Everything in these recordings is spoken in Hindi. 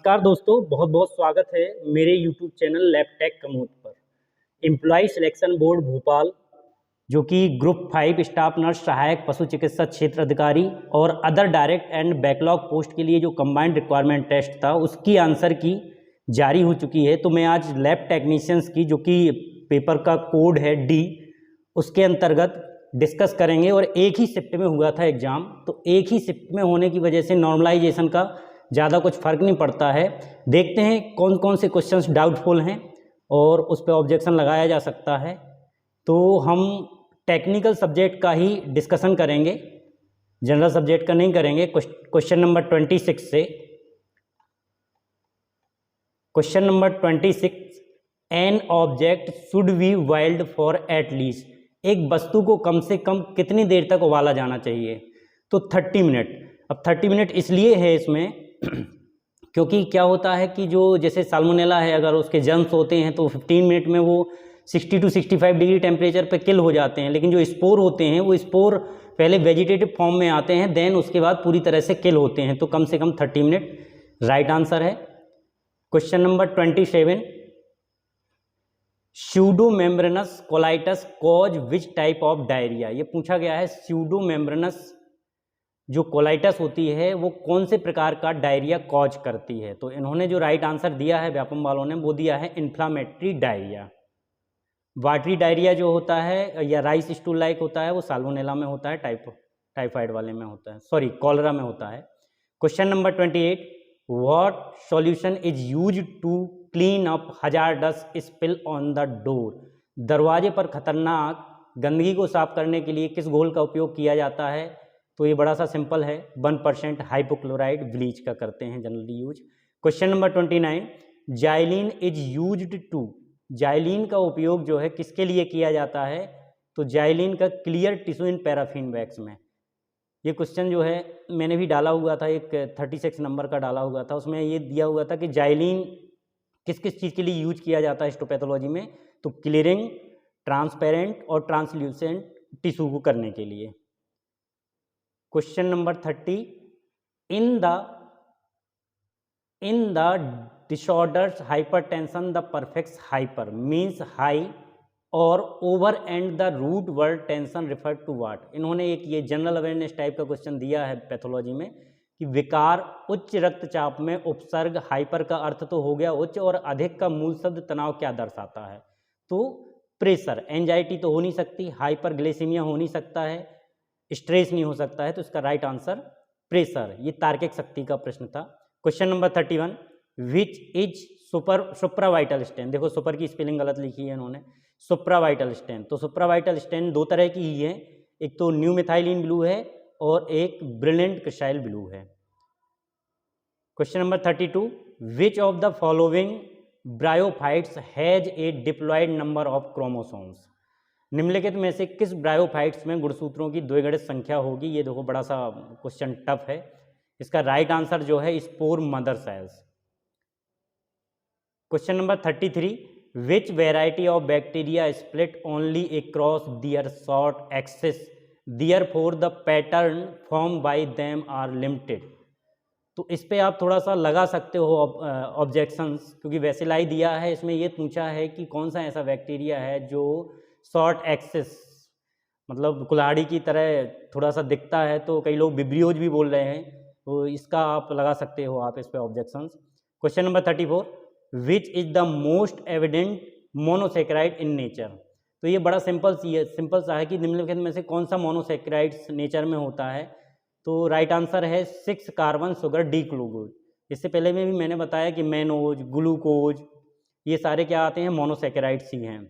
नमस्कार दोस्तों, बहुत बहुत स्वागत है मेरे YouTube चैनल लैबटेक कमोद पर। एम्प्लॉय सिलेक्शन बोर्ड भोपाल जो कि ग्रुप 5 स्टाफ नर्स सहायक पशु चिकित्सा क्षेत्र अधिकारी और other direct and backlog post के लिए जो कंबाइंड रिक्वायरमेंट टेस्ट था उसकी आंसर की जारी हो चुकी है। तो मैं आज लैब टेक्नीशियंस की जो कि पेपर का कोड है D उसके अंतर्गत डिस्कस करेंगे। और एक ही शिफ्ट में हुआ था एग्ज़ाम, तो एक ही शिफ्ट में होने की वजह से नॉर्मलाइजेशन का ज़्यादा कुछ फ़र्क नहीं पड़ता है। देखते हैं कौन कौन से क्वेश्चंस डाउटफुल हैं और उस पर ऑब्जेक्शन लगाया जा सकता है। तो हम टेक्निकल सब्जेक्ट का ही डिस्कशन करेंगे, जनरल सब्जेक्ट का नहीं करेंगे। क्वेश्चन नंबर 26 से question number 26, an object should be boiled for at least, एक वस्तु को कम से कम कितनी देर तक उबाला जाना चाहिए? तो 30 मिनट। अब 30 मिनट इसलिए है इसमें क्योंकि क्या होता है कि जो जैसे साल्मोनेला है, अगर उसके जर्म्स होते हैं तो 15 मिनट में वो 60 to 65 डिग्री टेम्परेचर पे किल हो जाते हैं, लेकिन जो स्पोर होते हैं वो स्पोर पहले वेजिटेटिव फॉर्म में आते हैं, देन उसके बाद पूरी तरह से किल होते हैं। तो कम से कम 30 मिनट राइट आंसर है। Question number 27, pseudomembranous colitis cause which type of diarrhoea, ये पूछा गया है। स्यूडोमेम्ब्रेनस जो कोलाइटस होती है वो कौन से प्रकार का डायरिया कॉज करती है? तो इन्होंने जो राइट आंसर दिया है व्यापम वालों ने, वो दिया है इन्फ्लामेटरी डायरिया। वाटरी डायरिया जो होता है या राइस स्टूल लाइक होता है वो साल्मोनेला में होता है, टाइफाइड वाले में होता है, सॉरी कॉलरा में होता है। Question number 28, what solution is use to clean up hazardous spill on the door, दरवाजे पर खतरनाक गंदगी को साफ करने के लिए किस घोल का उपयोग किया जाता है? तो ये बड़ा सा सिंपल है, 1% हाइपोक्लोराइड ब्लीच का करते हैं generally use. Question number 29, xylene is used to, xylene का उपयोग जो है किसके लिए किया जाता है? तो जाइलिन का clear tissue in paraffin wax में। ये क्वेश्चन जो है मैंने भी डाला हुआ था, एक 36 नंबर का डाला हुआ था, उसमें ये दिया हुआ था कि जाइलिन किस किस चीज़ के लिए यूज किया जाता है हिस्टोपैथोलॉजी में? तो क्लियरिंग, ट्रांसपेरेंट और ट्रांसल्यूसेंट टिश्यू को करने के लिए। Question number 30, in the disorders hypertension the perfect hyper means high और over and the root word tension refer to what? इन्होंने एक ये जनरल अवेयरनेस टाइप का क्वेश्चन दिया है पैथोलॉजी में कि विकार उच्च रक्तचाप में उपसर्ग, हाइपर का अर्थ तो हो गया उच्च, और अधिक का मूल शब्द तनाव क्या दर्शाता है? तो प्रेशर, एंजाइटी तो हो नहीं सकती, हाइपरग्लाइसीमिया हो नहीं सकता है, स्ट्रेस नहीं हो सकता है, तो इसका राइट आंसर प्रेशर। ये तार्किक शक्ति का प्रश्न था। Question number 31, which is supravital stain, देखो सुपर की स्पेलिंग गलत लिखी है इन्होंने, सुप्रावाइटल स्टेन। तो सुप्रावाइटल स्टेन दो तरह की ही है, एक तो न्यू मिथाइलिन ब्लू है और एक ब्रिलियंट क्रिस्टाइल ब्लू है। Question number 32, which of the following bryophytes has a diploid number of chromosomes, निम्नलिखित में से किस ब्रायोफाइट्स में गुणसूत्रों की द्विगुणित संख्या होगी? ये देखो बड़ा सा क्वेश्चन टफ है। इसका राइट आंसर जो है spore mother cells. Question number 33, which variety of bacteria split only across their short axis therefore the pattern form by them are limited? तो इस पे आप थोड़ा सा लगा सकते हो ऑब्जेक्शंस, क्योंकि वैसिलाई दिया है, इसमें ये पूछा है कि कौन सा ऐसा बैक्टीरिया है जो शॉर्ट एक्सिस मतलब कुल्हाड़ी की तरह थोड़ा सा दिखता है, तो कई लोग विब्रियोज भी बोल रहे हैं, तो इसका आप लगा सकते हो आप इस पे objections. Question number 34, which is the most evident monosaccharide in nature? तो ये बड़ा सिंपल सा है कि निम्नलिखित में से कौन सा मोनोसेक्राइड्स नेचर में होता है? तो राइट आंसर है 6 कार्बन शुगर डिग्लूकोज। इससे पहले में भी मैंने बताया कि मैनोज, ग्लूकोज, ये सारे क्या आते हैं? मोनोसेक्राइड्स ही हैं।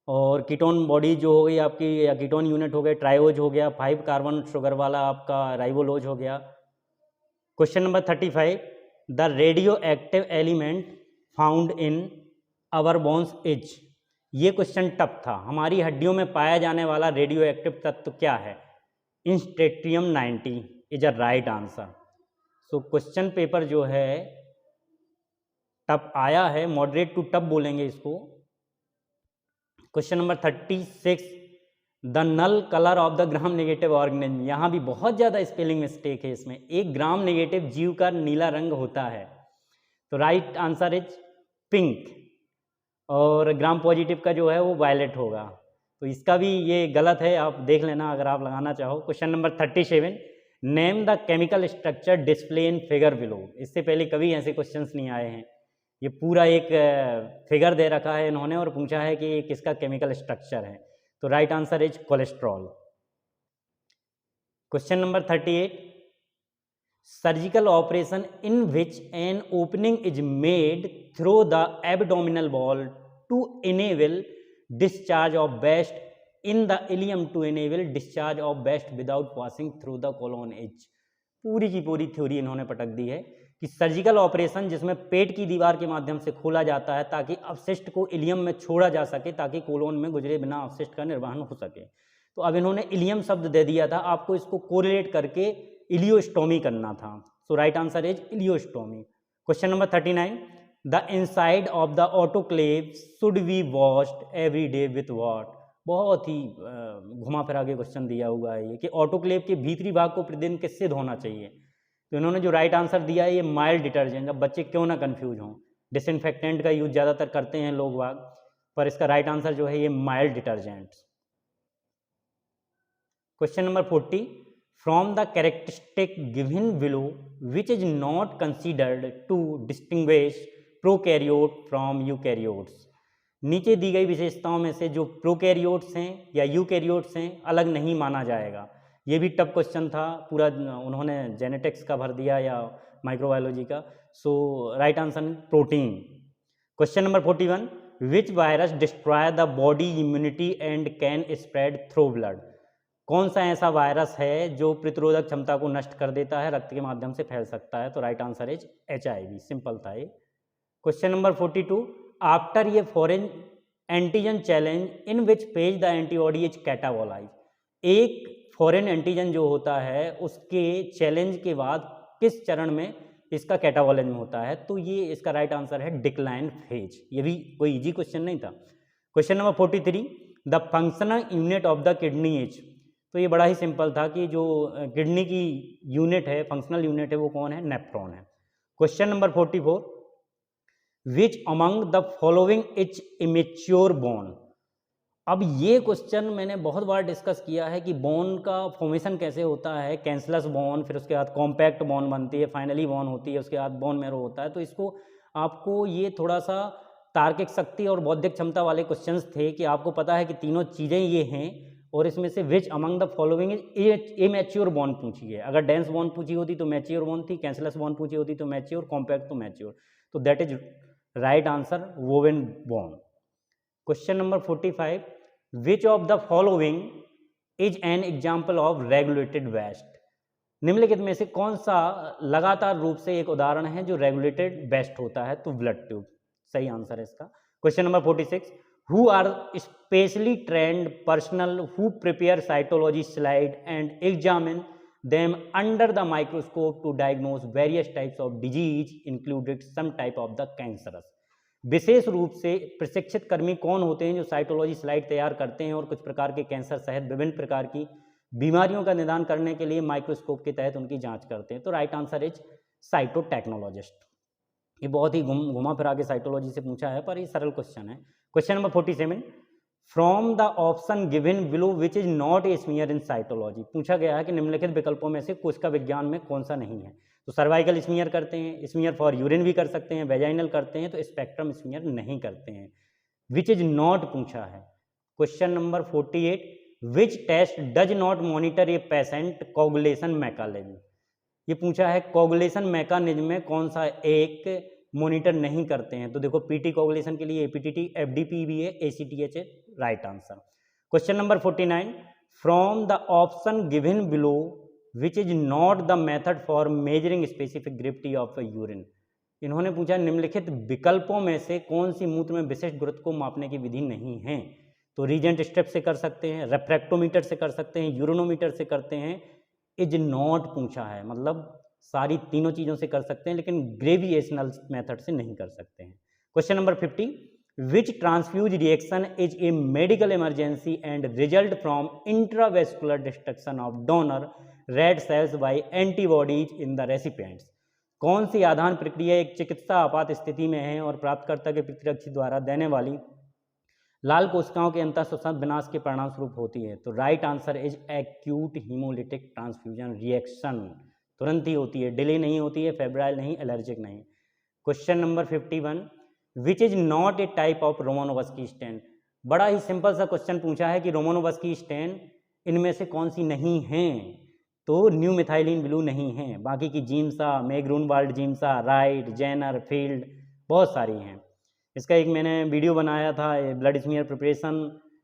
और कीटोन बॉडी जो हो गई आपकी, या कीटोन यूनिट हो गए, ट्राइओज हो गया, 5 कार्बन शुगर वाला आपका राइबोलोज हो गया। Question number 35, the radioactive element found in our bones is, ये क्वेश्चन टफ था। हमारी हड्डियों में पाया जाने वाला रेडियो एक्टिव तत्व क्या है? इंस्ट्रेटियम 90 is a right answer. So question paper जो है टफ आया है, मॉडरेट टू टफ बोलेंगे इसको। Question number 36, the null colour of the gram negative organism, यहाँ भी बहुत ज़्यादा स्पेलिंग मिस्टेक है इसमें। एक ग्राम नेगेटिव जीव का नीला रंग होता है, तो राइट आंसर इज पिंक, और ग्राम पॉजिटिव का जो है वो वायलेट होगा। तो इसका भी ये गलत है, आप देख लेना अगर आप लगाना चाहो। Question number 37, name the chemical structure display in figure below. इससे पहले कभी ऐसे क्वेश्चंस नहीं आए हैं। ये पूरा एक फिगर दे रखा है इन्होंने और पूछा है कि किसका केमिकल स्ट्रक्चर है, तो right answer is cholesterol. Question number 38, surgical operation in which an opening is made through the abdominal wall to enable discharge of waste in the ileum to enable discharge of waste without passing through the colon edge। पूरी की पूरी थ्योरी इन्होंने पटक दी है कि सर्जिकल ऑपरेशन जिसमें पेट की दीवार के माध्यम से खोला जाता है ताकि अपशिष्ट को इलियम में छोड़ा जा सके, ताकि कोलोन में गुजरे बिना अपशिष्ट का निर्वहन हो सके। तो अब इन्होंने इलियम शब्द दे दिया था, आपको इसको कोरिलेट करके इलियोस्टोमी करना था। So right answer is ileostomy. Question number 39, the inside of the autoclave should be washed every day with what. बहुत ही घुमा फिरा के क्वेश्चन दिया हुआ है ये कि ऑटोक्लेव के भीतरी भाग को प्रतिदिन किससे धोना चाहिए। तो इन्होंने जो राइट आंसर दिया है ये माइल्ड डिटर्जेंट। अब बच्चे क्यों ना कंफ्यूज हों, डिसइंफेक्टेंट का यूज ज़्यादातर करते हैं लोग बाग, पर इसका राइट आंसर जो है ये mild detergent. Question number 40, from the characteristic given below which is not considered to distinguish prokaryote from eukaryotes. नीचे दी गई विशेषताओं में से जो प्रोकैरियोट्स हैं या यूकैरियोट्स हैं अलग नहीं माना जाएगा। ये भी टफ क्वेश्चन था, पूरा उन्होंने जेनेटिक्स का भर दिया या माइक्रोबायोलॉजी का। So right answer protein. Question number 41, which virus destroy the body immunity and can spread through blood. कौन सा ऐसा वायरस है जो प्रतिरोधक क्षमता को नष्ट कर देता है, रक्त के माध्यम से फैल सकता है। तो right answer is HIV। Simple था ये। क्वेश्चन नंबर 42, आफ्टर ये foreign antigen challenge in which phase the antibody is catabolize. एक फॉरेन एंटीजन जो होता है उसके चैलेंज के बाद किस चरण में इसका कैटाबॉलिज्म होता है। तो ये इसका राइट आंसर है डिक्लाइन फेज। ये भी कोई इजी क्वेश्चन नहीं था। Question number 43, the functional unit of the kidney is. तो ये बड़ा ही सिंपल था कि जो किडनी की यूनिट है, फंक्शनल यूनिट है, वो कौन है, नेफ्रॉन है। Question number 44, which among the following is immature bone. अब ये क्वेश्चन मैंने बहुत बार डिस्कस किया है कि बोन का फॉर्मेशन कैसे होता है, कैंसलस बोन, फिर उसके बाद कॉम्पैक्ट बोन बनती है, फाइनली बोन होती है, उसके बाद बोन मैरो होता है। तो इसको आपको ये थोड़ा सा तार्किक शक्ति और बौद्धिक क्षमता वाले क्वेश्चंस थे कि आपको पता है कि तीनों चीज़ें ये हैं और इसमें से which among the following is immature bone पूछी है। अगर डेंस बोन पूछी होती तो मैच्योर बोन थी, कैंसलस बोन पूछी होती तो मैच्योर, कॉम्पैक्ट तो मैच्योर। तो that is right answer woven bone. Question number 45, which of the following is an example of regulated waste. निम्नलिखित में से कौन सा लगातार रूप से एक उदाहरण है जो रेगुलेटेड वेस्ट होता है। तो ब्लड ट्यूब सही आंसर है इसका। Question number 46, who are specially trained personnel who prepare cytology slide and examine them under the microscope to diagnose various types of disease included some type of the cancerous। विशेष रूप से प्रशिक्षित कर्मी कौन होते हैं जो साइटोलॉजी स्लाइड तैयार करते हैं और कुछ प्रकार के कैंसर सहित विभिन्न प्रकार की बीमारियों का निदान करने के लिए माइक्रोस्कोप के तहत उनकी जांच करते हैं। तो राइट आंसर इज साइटोटेक्नोलॉजिस्ट। ये बहुत ही घुमा फिरा के साइटोलॉजी से पूछा है, पर ये सरल क्वेश्चन है। Question number 47, from the option given below which is not A smear in cytology. पूछा गया है कि निम्नलिखित विकल्पों में से कुछ का विज्ञान में कौन सा नहीं है। तो सर्वाइकल स्मीयर करते हैं, स्मीयर फॉर यूरिन भी कर सकते हैं, वेजाइनल करते हैं, तो स्पेक्ट्रम स्मीयर नहीं करते हैं। विच इज नॉट पूछा है। Question number 48, which test does not monitor a patient coagulation mechanism. ये पूछा है कोगुलेशन मैकेनिज्म में कौन सा एक मॉनिटर नहीं करते हैं। तो देखो पीटी कोगुलेशन के लिए एपीटीटी, एफडीपी भी है, एसीटीएच है right answer. Question number 49, from the option given below which is not the method for measuring specific gravity of urine. इन्होंने पूछा निम्नलिखित विकल्पों में से कौन सी मूत्र में विशिष्ट गुरुत्व को मापने की विधि नहीं है। तो रीजेंट स्टेप से कर सकते हैं, रेफ्रैक्टोमीटर से कर सकते हैं, यूरिनोमीटर से करते हैं। इज नॉट पूछा है, मतलब सारी तीनों चीज़ों से कर सकते हैं लेकिन ग्रेविएशनल मेथड से नहीं कर सकते हैं। Question number 50, which transfuse reaction is a medical emergency and result from intravascular destruction of donor red cells by antibodies in the recipients। कौन सी आधान प्रक्रिया एक चिकित्सा आपात स्थिति में है और प्राप्तकर्ता के प्रतिरक्षी द्वारा देने वाली लाल कोशिकाओं के अंतःशोषण विनाश के परिणाम स्वरूप होती है? तो right answer is acute haemolytic transfusion reaction. तुरंत ही होती है, डिले नहीं होती है, फेब्राइल नहीं, एलर्जिक नहीं। Question number 51, which is not a type of Romanowsky stain. बड़ा ही सिंपल सा क्वेश्चन पूछा है कि रोमानोवस्की स्टेन इनमें से कौन सी नहीं है? तो न्यू मिथाइलिन ब्लू नहीं है, बाकी की Giemsa, May Grunwald Giemsa, Wright, Jenner, Field, बहुत सारी हैं। इसका एक मैंने वीडियो बनाया था, blood smear preparation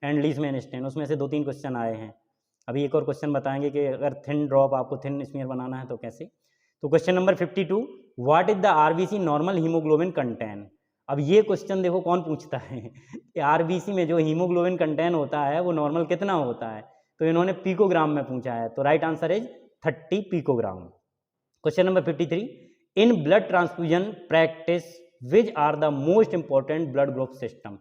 and Leishman stain, उसमें से 2-3 क्वेश्चन आए हैं। अभी एक और क्वेश्चन बताएंगे कि अगर थिन ड्रॉप आपको थिन स्मीयर बनाना है तो कैसे। तो question number 52, what is the RBC normal haemoglobin contain. अब ये क्वेश्चन देखो कौन पूछता है कि आरबीसी में जो हीमोग्लोबिन कंटेन होता है वो नॉर्मल कितना होता है, तो इन्होंने पिकोग्राम में पूछा है, तो right answer is 30 picogram. Question number 53, in blood transfusion practice which are the most important blood group system.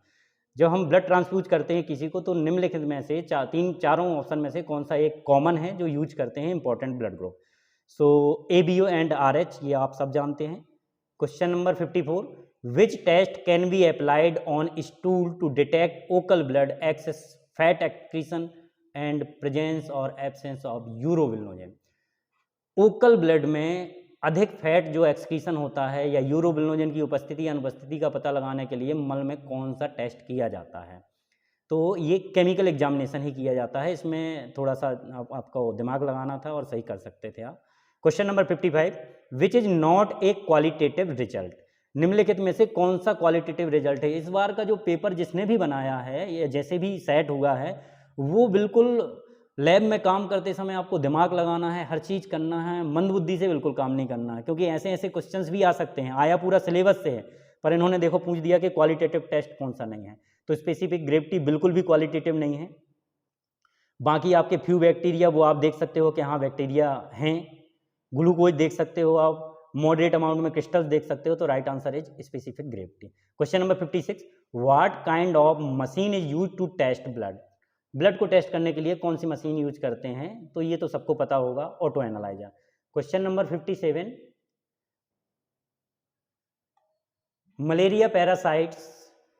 जब हम ब्लड ट्रांसफ्यूज करते हैं किसी को तो निम्नलिखित में से चारों ऑप्शन में से कौन सा एक कॉमन है जो यूज करते हैं important blood group. So ABO and RH ये आप सब जानते हैं। Question number 54, which test can be applied on stool to detect occult blood excess fat excretion and presence और absence of urobilinogen. Occult blood में अधिक फैट जो एक्सक्रीशन होता है या यूरोबिलिनोजन की उपस्थिति या अनुपस्थिति का पता लगाने के लिए मल में कौन सा टेस्ट किया जाता है? तो ये केमिकल एग्जामिनेशन ही किया जाता है, इसमें थोड़ा सा आपको दिमाग लगाना था और सही कर सकते थे आप। Question number 55, which is not A qualitative result. निम्नलिखित में से कौन सा क्वालिटेटिव रिजल्ट है? इस बार का जो पेपर जिसने भी बनाया है या जैसे भी सेट हुआ है वो बिल्कुल लैब में काम करते समय आपको दिमाग लगाना है, हर चीज़ करना है, मंदबुद्धि से बिल्कुल काम नहीं करना है, क्योंकि ऐसे ऐसे क्वेश्चंस भी आ सकते हैं। आया पूरा सिलेबस से है पर इन्होंने देखो पूछ दिया कि क्वालिटेटिव टेस्ट कौन सा नहीं है, तो स्पेसिफिक ग्रेविटी बिल्कुल भी क्वालिटेटिव नहीं है। बाकी आपके फ्यू बैक्टीरिया वो आप देख सकते हो कि हाँ बैक्टीरिया हैं, ग्लूकोज देख सकते हो आप, मॉडरेट अमाउंट में क्रिस्टल्स देख सकते हो, तो right answer is specific gravity. Question number 56, what kind of machine is use to test blood. Blood को टेस्ट करने के लिए कौन सी मशीन यूज करते हैं? तो ये तो सबको पता होगा, auto analyser. Question number 57, malaria parasites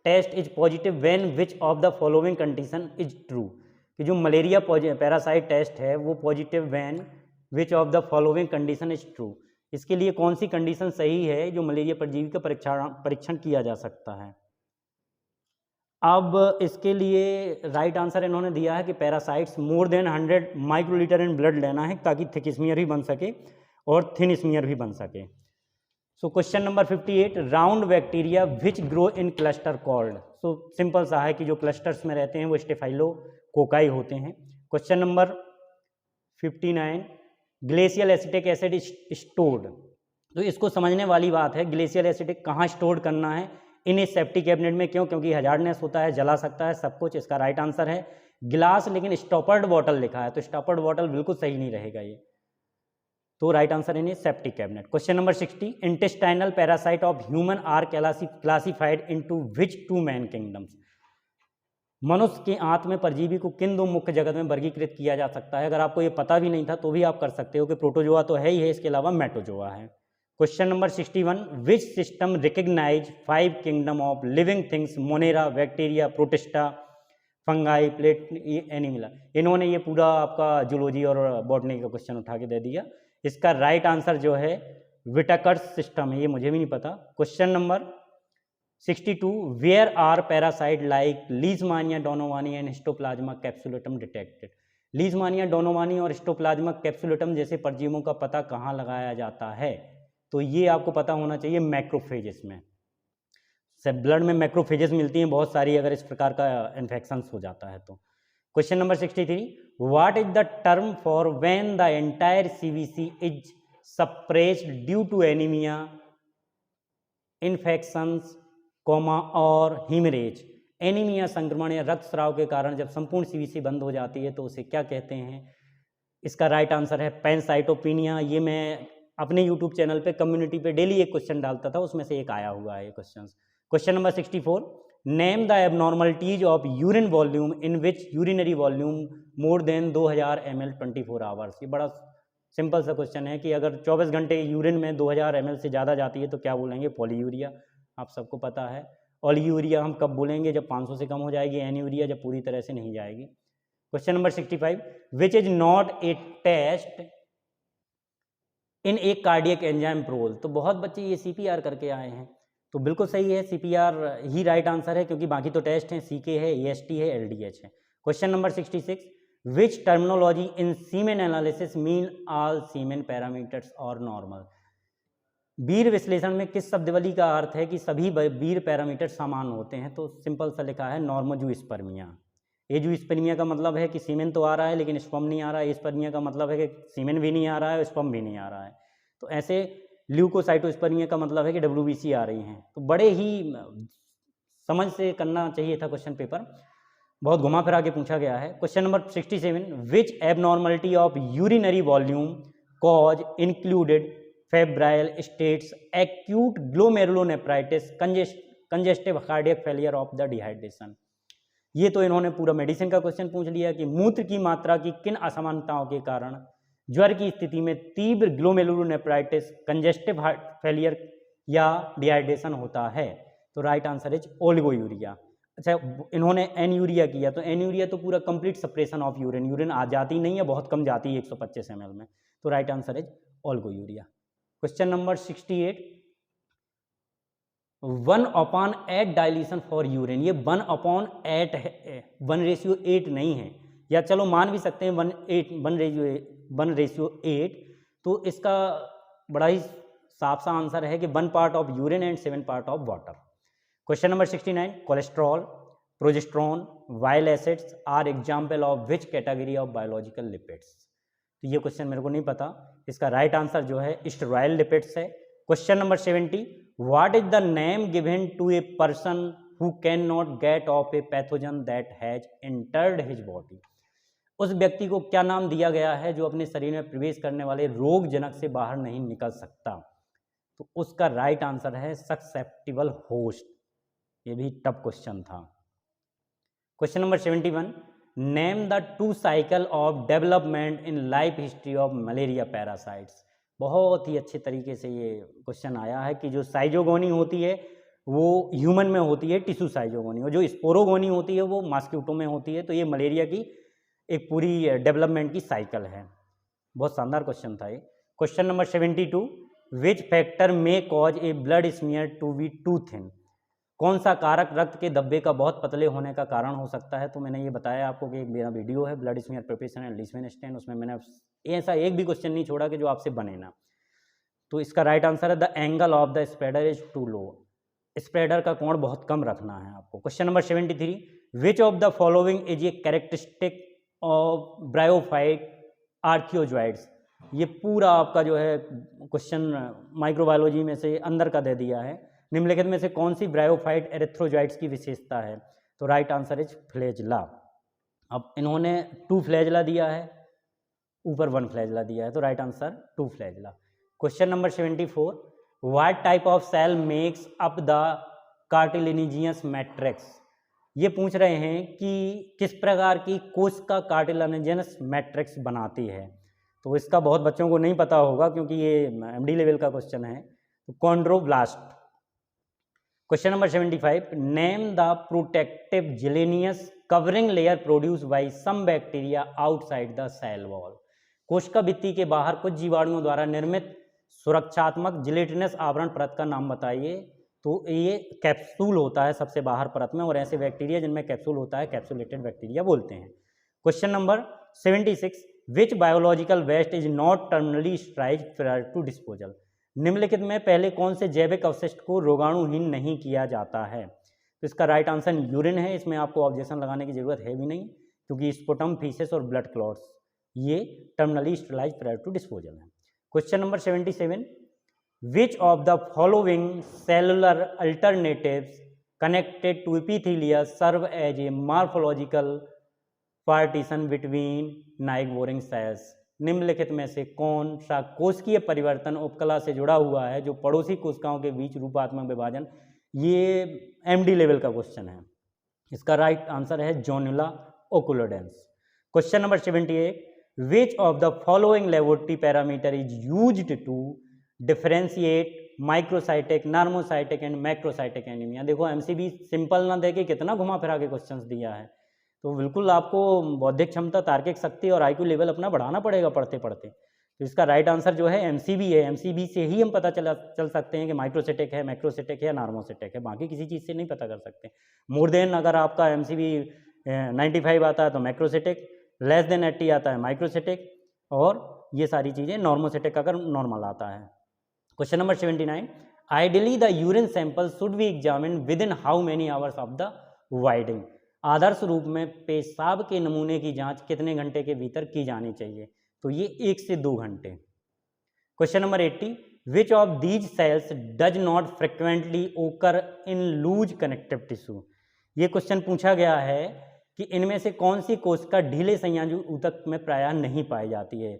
test is positive when which of the following condition is true. कि जो मलेरिया पैरासाइट टेस्ट है वो positive when which of the following condition is true. इसके लिए कौन सी कंडीशन सही है जो मलेरिया परजीवी का परीक्षण किया जा सकता है? अब इसके लिए राइट आंसर इन्होंने दिया है कि parasites more than 100 microlitre in blood लेना है ताकि थिक स्मीयर भी बन सके और थिन स्मीयर भी बन सके। So question number 58, round bacteria which grow in cluster called. So simple सा है कि जो क्लस्टर्स में रहते हैं वो स्टेफाइलोकोकाई होते हैं। Question number 59, glacial acetic acid stored. तो इसको समझने वाली बात है, ग्लेशियल एसिटिक कहाँ स्टोर करना है? इन सेफ्टी कैबिनेट में। क्यों? क्योंकि हजार्डनेस होता है, जला सकता है सब कुछ। इसका राइट आंसर है गिलास, लेकिन स्टॉपर्ड बॉटल लिखा है तो स्टॉपर्ड बॉटल बिल्कुल सही नहीं रहेगा ये, तो right answer in safety cabinet. Question number 60, intestinal parasite of human are classified into which 2 main kingdoms. मनुष्य के आंत में परजीवी को किन 2 मुख्य जगत में वर्गीकृत किया जा सकता है? अगर आपको ये पता भी नहीं था तो भी आप कर सकते हो कि प्रोटोजोआ तो है ही है, इसके अलावा मेटोजोआ है। Question number 61, which system recognize 5 kingdom of living things, Monera, bacteria, Protista, fungi, plantae, animalia. इन्होंने ये पूरा आपका जूलॉजी और बॉटनी का क्वेश्चन उठा के दे दिया। इसका राइट आंसर जो है विटाकर्स सिस्टम है, ये मुझे भी नहीं पता। Question number 62, where are parasite like Leishmania donovani and Histoplasma capsulatum detected. Leishmania donovani और हिस्टोप्लाज्मा कैप्सुलेटम जैसे परजीवों का पता कहाँ लगाया जाता है? तो ये आपको पता होना चाहिए मैक्रोफेजेस में। सब ब्लड में मैक्रोफेजेस मिलती हैं बहुत सारी, अगर इस प्रकार का इन्फेक्शन हो जाता है तो। Question number 63, what is the term for when the entire CVC is suppressed due to anaemia, infections, और हीमरेज। एनीमिया संक्रमण या रक्तस्राव के कारण जब संपूर्ण सीवीसी बंद हो जाती है तो उसे क्या कहते हैं? इसका राइट आंसर है पैनसाइटोपिनिया। ये मैं अपने YouTube चैनल पे कम्युनिटी पे डेली एक क्वेश्चन डालता था, उसमें से एक आया हुआ है ये question. Question number 64, name the abnormalities of urine volume in which urinary volume more than 2000 ml 24 hours. ये बड़ा सिंपल सा क्वेश्चन है कि अगर 24 घंटे यूरिन में 2000 ml से ज़्यादा जाती है तो क्या बोलेंगे? पॉलीयूरिया। आप सबको पता है। ऑलीयूरिया हम कब बोलेंगे? जब 500 से कम हो जाएगी। एनीयूरिया जब पूरी तरह से नहीं जाएगी। Question number 65, which is not a test in a cardiac enzyme profile. तो बहुत बच्चे ये CPR करके आए हैं, तो बिल्कुल सही है, CPR ही राइट आंसर है, क्योंकि बाकी तो टेस्ट हैं, CK है, AST है, LDH है। Question number 66, which terminology in semen analysis mean all semen parameters और नॉर्मल। वीर विश्लेषण में किस शब्दावली का अर्थ है कि सभी वीर पैरामीटर समान होते हैं? तो सिंपल सा लिखा है नॉर्मोजूस्पर्मिया। एजूस्पर्मिया का मतलब है कि सीमेन तो आ रहा है लेकिन स्पर्म नहीं आ रहा है। स्पर्मिया का मतलब है कि सीमेन भी नहीं आ रहा है, स्पर्म भी नहीं आ रहा है। तो ऐसे ल्यूकोसाइटोस्पर्मिया का मतलब है कि WBC आ रही हैं। तो बड़े ही समझ से करना चाहिए था क्वेश्चन पेपर, बहुत घुमा फिरा के पूछा गया है। Question number 67, which abnormality of urinary volume cause included febrile states acute glomerulonephritis congestive cardiac failure of the dehydration. ये तो इन्होंने पूरा मेडिसिन का क्वेश्चन पूछ लिया कि मूत्र की मात्रा की किन असमानताओं के कारण ज्वर की स्थिति में तीव्र ग्लोमेरुलोनेफ्राइटिस, कंजेस्टिव हार्ट फेलियर या डिहाइड्रेशन होता है। तो राइट आंसर इज ओलिगोयूरिया। अच्छा, इन्होंने एनयूरिया किया, तो एनयूरिया तो पूरा complete suppression of urine, urine आ जाती नहीं है, बहुत कम जाती है 125 ml में। तो right answer is oliguria. Question number 68, 1/8 dilution for urine. ये 1/8 है, 1:8 नहीं है, या चलो मान भी सकते हैं 1:8। तो इसका बड़ा ही साफ सा आंसर है कि 1 part of urine and 7 part of water. Question number 69, cholesterol, progesterone, bile acids are example of which category of biological lipids. तो ये क्वेश्चन मेरे को नहीं पता, इसका राइट आंसर जो है स्टेरॉयल लिपिड्स है। Question number 70, what is the name given to a person who can not get of a pathogen that has entered his body. उस व्यक्ति को क्या नाम दिया गया है जो अपने शरीर में प्रवेश करने वाले रोगजनक से बाहर नहीं निकल सकता? तो उसका राइट आंसर है ससेप्टिबल होस्ट। ये भी टफ क्वेश्चन था। Question number 71, name the 2 cycle of development in life history of malaria parasites. बहुत ही अच्छे तरीके से ये क्वेश्चन आया है कि जो साइजोगोनी होती है वो ह्यूमन में होती है, टिश्यू साइजोगोनी, और जो स्पोरोगोनी होती है वो मॉस्किटो में होती है। तो ये मलेरिया की एक पूरी डेवलपमेंट की साइकिल है। बहुत शानदार क्वेश्चन था ये। Question number 72, which factor may cause a blood smear to be too thin. कौन सा कारक रक्त के धब्बे का बहुत पतले होने का कारण हो सकता है? तो मैंने ये बताया आपको कि एक मेरा वीडियो है ब्लड स्मीयर प्रिपरेशन एंड लिस्वेनस्टेन, उसमें मैंने ऐसा एक भी क्वेश्चन नहीं छोड़ा कि जो आपसे बने ना। तो इसका राइट आंसर है the angle of the spreader is too low. Spreader का कोण बहुत कम रखना है आपको। Question number 73, which of the following is a characteristic of bryophyte antherozoids. ये पूरा आपका जो है क्वेश्चन माइक्रोबायोलॉजी में से अंदर का दे दिया है। निम्नलिखित में से कौन सी ब्रायोफाइट एरिथ्रोजॉइड्स की विशेषता है? तो राइट आंसर इज फ्लैजेला। अब इन्होंने 2 फ्लैजेला दिया है, ऊपर 1 फ्लैजेला दिया है, तो right answer 2 flagella. Question number 74, what type of cell makes up the cartilaginous matrix. ये पूछ रहे हैं कि किस प्रकार की कोश का कार्टिलेजिनस मैट्रिक्स बनाती है। तो इसका बहुत बच्चों को नहीं पता होगा क्योंकि ये MD लेवल का क्वेश्चन है। तो chondroblast. Question number 75, name the protective gelatinous covering layer produce by some bacteria outside the cell wall. कोशिका भित्ति के बाहर कुछ जीवाणुओं द्वारा निर्मित सुरक्षात्मक जिलेटिनस आवरण परत का नाम बताइए। तो ये कैप्सूल होता है सबसे बाहर परत में, और ऐसे बैक्टीरिया जिनमें कैप्सूल होता है कैप्सुलेटेड बैक्टीरिया बोलते हैं। Question number 76, which biological waste is not terminally sterilise prior to disposal. निम्नलिखित में पहले कौन से जैविक अवशिष्ट को रोगाणुहीन नहीं किया जाता है? तो इसका राइट आंसर यूरिन है। इसमें आपको ऑब्जेक्शन लगाने की जरूरत है भी नहीं, क्योंकि स्पुटम, फीसेस और ब्लड क्लॉट्स ये terminally sterilise prior to disposal है। Question number 77, which of the following cellular alternatives connected to epithelia serve as a morphological partition between neighbouring cells. निम्नलिखित में से कौन सा कोशिकीय परिवर्तन उपकला से जुड़ा हुआ है जो पड़ोसी कोशिकाओं के बीच रूपात्मक विभाजन ये MD लेवल का क्वेश्चन है। इसका राइट आंसर है zonula occludens. Question number 78, which of the following laboratory parameter is used to differentiate microcytic, normocytic and macrocytic anaemia. देखो MCB सिंपल ना दे के कितना घुमा फिरा के क्वेश्चंस दिया है, तो बिल्कुल आपको बौद्धिक क्षमता, तार्किक शक्ति और IQ लेवल अपना बढ़ाना पड़ेगा पढ़ते पढ़ते। तो इसका राइट आंसर जो है MCB है। MCB से ही हम पता चल सकते हैं कि माइक्रोसेटिक है, मैक्रोसेटिक है या नार्मोसेटिक है, बाकी किसी चीज़ से नहीं पता कर सकते। मोर देन अगर आपका MCB 95 आता है तो मैक्रोसेटिक, लेस देन 80 आता है माइक्रोसेटिक, और ये सारी चीज़ें नॉर्मोसेटिक अगर नॉर्मल आता है। Question number 79, ideally the urine sample should be examine within how many hours of the voiding. आदर्श रूप में पेशाब के नमूने की जांच कितने घंटे के भीतर की जानी चाहिए, तो ये 1 से 2 घंटे। Question number 80, which of these cells does not frequently ओकर इन लूज कनेक्टिव टिश्यू। ये क्वेश्चन पूछा गया है कि इनमें से कौन सी कोशिका ढीले संयोजी ऊतक में प्रायः नहीं पाई जाती है।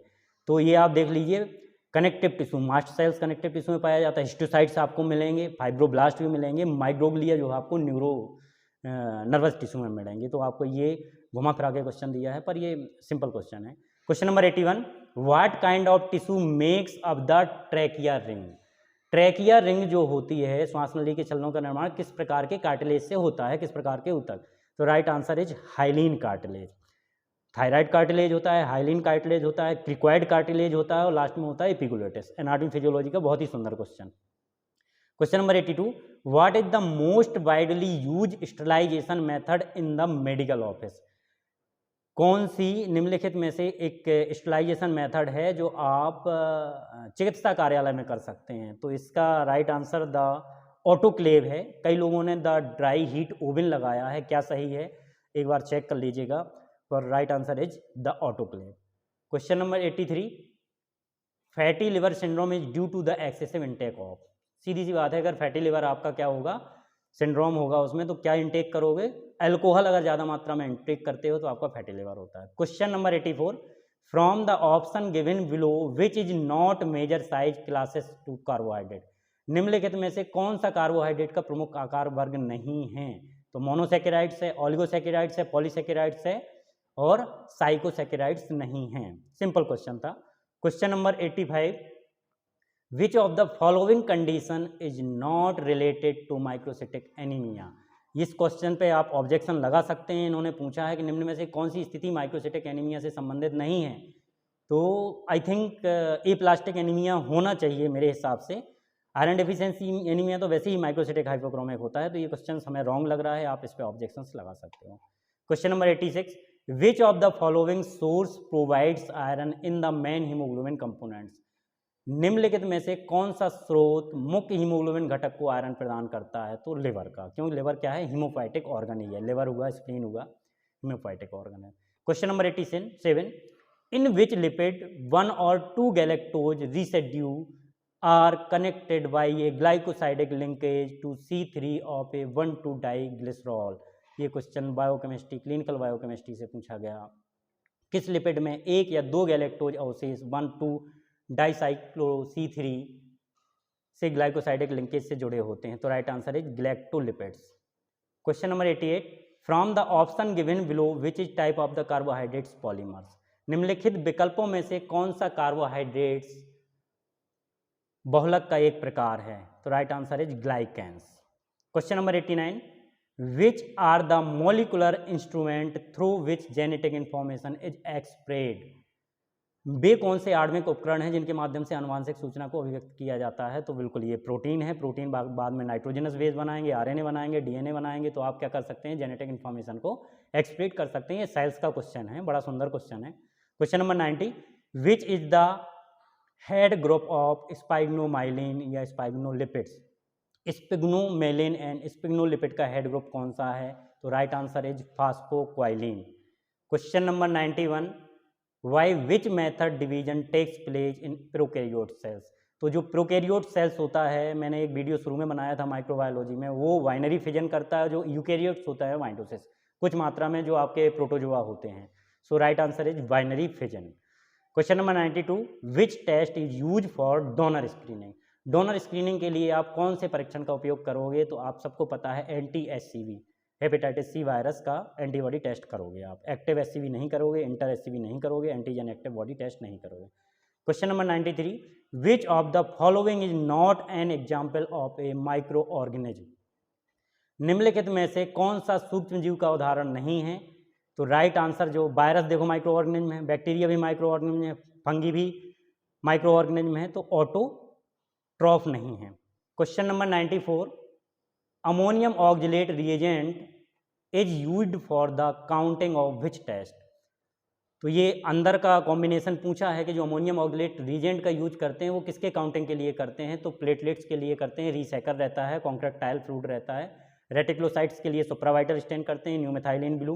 तो ये आप देख लीजिए, connective tissue, mast cells connective tissue में पाया जाता है, हिस्टोसाइट्स आपको मिलेंगे, फाइब्रोब्लास्ट भी मिलेंगे, माइक्रोग्लिया जो आपको न्यूरो नर्वस टिश्यू में मिलेंगे। तो आपको ये घुमा फिरा के क्वेश्चन दिया है, पर ये सिंपल क्वेश्चन है। Question number 81, what kind of tissue makes up the trachea ring. Trachea ring जो होती है, श्वास नली के छल्लों का निर्माण किस प्रकार के कार्टिलेज से होता है, किस प्रकार के ऊतक। तो right answer is hyaline cartilage. Thyroid cartilage होता है, हाइलिन कार्टिलेज होता है, क्रिक्वाइड कार्टिलेज होता है, और लास्ट में होता है एपिग्लोटिस। एनाटॉमी फिजियोलॉजी का बहुत ही सुंदर question. Question number 82, what is the most widely use sterilisation method in the medical office. कौन सी निम्नलिखित में से एक स्टरलाइजेशन मेथड है जो आप चिकित्सा कार्यालय में कर सकते हैं। तो इसका राइट आंसर द ऑटोक्लेव है। कई लोगों ने द ड्राई हीट ओवन लगाया है, क्या सही है एक बार चेक कर लीजिएगा, पर right answer is the autoclave. Question number 83, fatty liver syndrome is due to the excessive intake of. सीधी सी बात है, अगर फैटी लिवर आपका क्या होगा, सिंड्रोम होगा उसमें, तो क्या इंटेक करोगे, अल्कोहल अगर ज़्यादा मात्रा में इंटेक करते हो तो आपका फैटी लिवर होता है। Question number 84, from the option given below which is not major size classes to carbohydrate. निम्नलिखित में से कौन सा कार्बोहाइड्रेट का प्रमुख आकार वर्ग नहीं है। तो मोनोसेकेराइड्स है, ऑलिगोसेकेराइड्स है, पॉलीसेकेराइड्स है, और साइकोसेकेराइड्स नहीं है। सिंपल क्वेश्चन था। Question number 85, which of the following condition is not related to microcytic anaemia. इस क्वेश्चन पे आप ऑब्जेक्शन लगा सकते हैं। इन्होंने पूछा है कि निम्न में से कौन सी स्थिति माइक्रोसिटिक एनीमिया से संबंधित नहीं है। तो आई थिंक एप्लास्टिक एनीमिया होना चाहिए मेरे हिसाब से। आयरन डेफिशिएंसी एनीमिया तो वैसे ही माइक्रोसिटिक हाइपोक्रोमिक होता है, तो ये क्वेश्चन हमें रॉन्ग लग रहा है, आप इस पर ऑब्जेक्शन लगा सकते हो। Question number 86, which of the following source provides iron in the main haemoglobin components. निम्नलिखित में से कौन सा स्रोत मुख्य हीमोग्लोबिन घटक को आयरन प्रदान करता है। तो लिवर का, क्योंकि लिवर क्या है, हीमोफाइटिक ऑर्गन ही है। लिवर हुआ, स्प्लीन हुआ, हीमोफाइटिक ऑर्गन है। Question number 87, in which lipid 1 और 2 galactose residue are connected by a glycosidic linkage to C3 of a 1,2-डाइग्लिसरॉल। ये क्वेश्चन बायोकेमिस्ट्री, क्लिनिकल बायोकेमिस्ट्री से पूछा गया। किस लिपिड में 1 या 2 गैलेक्टोज अवशेष 1,2-डाइसाइक्लो C3 से ग्लाइकोसाइडिक लिंकेज से जुड़े होते हैं। तो right answer is galactolipids. Question number 88, from the option given below which is type of the carbohydrates polymers. निम्नलिखित विकल्पों में से कौन सा कार्बोहाइड्रेट्स बहुलक का एक प्रकार है। तो right answer is glycans. Question number 89, which are the molecular instrument through which genetic information is expressed. वे कौन से आणविक उपकरण हैं जिनके माध्यम से आनुवांशिक सूचना को अभिव्यक्त किया जाता है। तो बिल्कुल ये प्रोटीन है। प्रोटीन बाद में नाइट्रोजनस बेस बनाएंगे, RNA बनाएंगे, DNA बनाएंगे, तो आप क्या कर सकते हैं, जेनेटिक इन्फॉर्मेशन को एक्सप्रेड कर सकते हैं। ये सेल्स का क्वेश्चन है, बड़ा सुंदर क्वेश्चन है। Question number 90, which is the head group of sphingomyelin या स्पाइग्नोलिपिड्स। स्पिग्नोमेलिन एंड स्पिग्नोलिपिड का हेड ग्रुप कौन सा है। तो right answer is phosphocholine. Question number 91, why which method division takes place in prokaryote cells. तो जो प्रोकैरियोट सेल्स होता है, मैंने एक वीडियो शुरू में बनाया था माइक्रोबायोलॉजी में, वो बाइनरी फिजन करता है। जो यूकैरियोट्स होता है माइटोसिस, कुछ मात्रा में जो आपके प्रोटोजोआ होते हैं। So right answer is binary fission. Question number 92, which test is use for donor screening. Donor screening के लिए आप कौन से परीक्षण का उपयोग करोगे, तो आप सबको पता है anti HCV hepatitis C virus का एंटीबॉडी टेस्ट करोगे आप। एक्टिव HCV नहीं करोगे, इंटर HCV नहीं करोगे, एंटीजन एक्टिव बॉडी टेस्ट नहीं करोगे। Question number 93, which of the following is not an example of A micro organism. निम्नलिखित में से कौन सा सूक्ष्म जीव का उदाहरण नहीं है, तो राइट आंसर जो वायरस देखो माइक्रो ऑर्गेनिज्म है, बैक्टीरिया भी माइक्रो ऑर्गेनिज्म है, फंगी भी माइक्रो ऑर्गेनिज्म है, तो ऑटोट्रॉफ नहीं है। Question number 94, ammonium oxalate reagent is used for the counting of which test. तो ये अंदर का कॉम्बिनेशन पूछा है कि जो अमोनियम ऑक्जेलेट रिएजेंट का यूज करते हैं वो किसके काउंटिंग के लिए करते हैं, तो प्लेटलेट्स के लिए करते हैं, रीसैकर रहता है, कॉन्ट्रैक्टाइल फ्लूइड रहता है, रेटिक्लोसाइट्स के लिए सुप्रावाइटल स्टेन करते हैं, न्यूमेथाइलिन ब्लू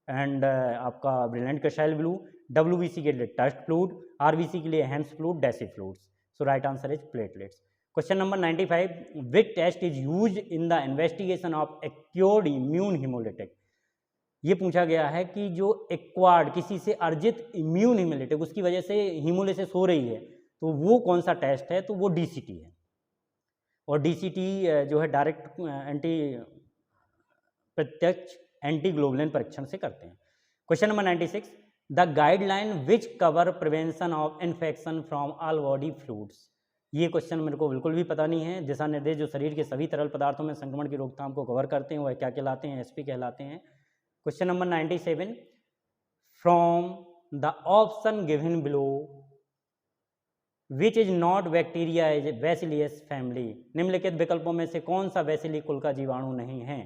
एंड आपका ब्रिलियंट क्रिस्टाइल ब्लू, WBC के लिए टस्ट फ्लूइड, RBC के लिए Hayem's fluid, Dacie's fluids. So right answer is platelets. Question number 95, which test is used in the investigation of acquired immune haemolytic. ये पूछा गया है कि जो एक्वार्ड किसी से अर्जित इम्यून हिमोलिटिक उसकी वजह से हीमोलिसिस हो रही है, तो वो कौन सा टेस्ट है, तो वो DCT है। और DCT जो है डायरेक्ट प्रत्यक्ष एंटीग्लोबुलिन परीक्षण से करते हैं। Question number 96, the guideline which cover prevention of infection from all body fluids. ये क्वेश्चन मेरे को बिल्कुल भी पता नहीं है। दिशा निर्देश जो शरीर के सभी तरल पदार्थों में संक्रमण की रोकथाम को कवर करते हैं वह क्या कहलाते हैं, SP कहलाते हैं। Question number 97, from the option given below which is not bacteria is बैसिलियस family. निम्नलिखित विकल्पों में से कौन सा बैसिली कुल का जीवाणु नहीं है,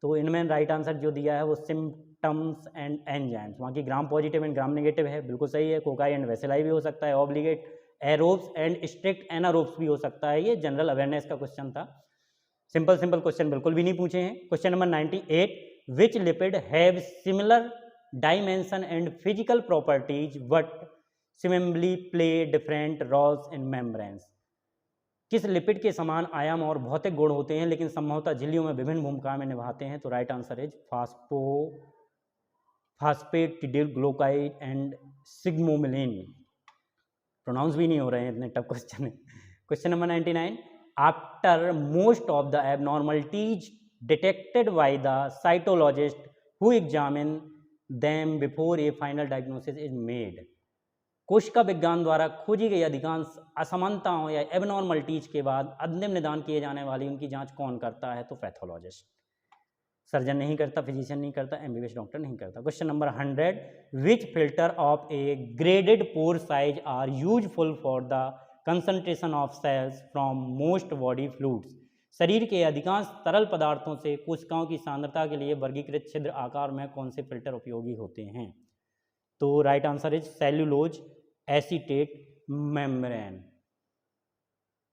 तो इनमें राइट आंसर जो दिया है वो सिम्टम्स एंड एंजाइम्स, वहाँ की gram positive and gram negative है, बिल्कुल सही है। कोकाई एंड वेसिलाई भी हो सकता है, obligate aerobes and strict anaerobes भी हो सकता है। ये जनरल अवेयरनेस का क्वेश्चन था, सिंपल क्वेश्चन बिल्कुल भी नहीं पूछे हैं। Question number 98, which lipid have similar dimension and physical properties but similarly play different roles in membranes. किस लिपिड के समान आयाम और भौतिक गुण होते हैं लेकिन संभवतः झिल्लियों में विभिन्न भूमिकाएं में निभाते हैं, तो राइट आंसर इज फास्फेटिडिलग्लाइकोलाइड एंड सिग्मोमिलिन। प्रोनाउंस भी नहीं हो रहे हैं, इतने टफ क्वेश्चन है। Question number 99, after most of the abnormalities detected by the cytologist who examine them before a final diagnosis is made. कोशिका विज्ञान द्वारा खोजी गई अधिकांश असमानताओं या एबनॉर्मलिटीज के बाद अंतिम निदान किए जाने वाली उनकी जांच कौन करता है, तो पैथोलॉजिस्ट। सर्जन नहीं करता, फिजिशियन नहीं करता, MBBS डॉक्टर नहीं करता। Question number 100, which filter of a graded pore size are useful for the concentration of cells from most body fluids. शरीर के अधिकांश तरल पदार्थों से कोशिकाओं की सांद्रता के लिए वर्गीकृत छिद्र आकार में कौन से फिल्टर उपयोगी होते हैं, तो right answer is cellulose acetate membrane.